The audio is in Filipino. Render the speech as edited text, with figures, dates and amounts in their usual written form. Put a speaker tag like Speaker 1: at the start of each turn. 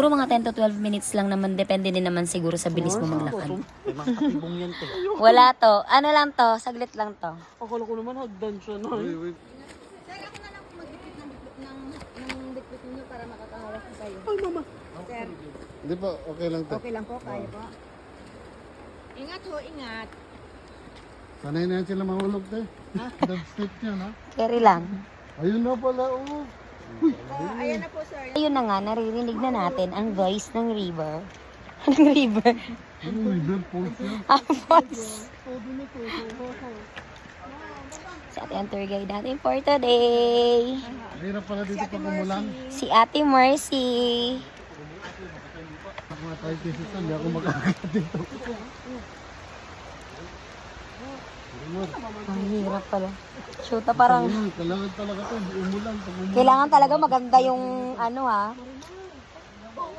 Speaker 1: Siguro mga 10 to 12 minutes lang naman. Depende din naman siguro sa bilis mo maglakad. Wala to. Ano lang to? Saglit lang to.
Speaker 2: Akala ko naman hagdan siya na.
Speaker 3: Sir, ako na lang magdikit ng dikit ninyo para makakahawak ko kayo.
Speaker 2: Ay, mama.
Speaker 3: Sir,
Speaker 4: Hindi pa, okay lang to.
Speaker 3: okay lang po, kaya po. Ingat ho, ingat.
Speaker 4: Sanay na yan sila mahulog te. Dubstep niya na.
Speaker 1: Carry lang.
Speaker 4: Ayun na pala, oh.
Speaker 3: Ayan na po, sir.
Speaker 1: Ayun na nga, naririnig na natin ang voice ng river. Anong river?
Speaker 4: Ano, river falls yan.
Speaker 1: Ang voice. Si ate ang tour guide natin for today.
Speaker 4: Hirap pala dito pag umulan.
Speaker 1: Si Ate Mercy.
Speaker 4: Mga 5 pieces na, hindi ako makakagat dito.
Speaker 1: Ang hirap pala. Shoota parang
Speaker 4: Ayun, kailangan talaga to, hindi umulan. Pag umulan.
Speaker 1: kailangan talaga maganda yung ano ha.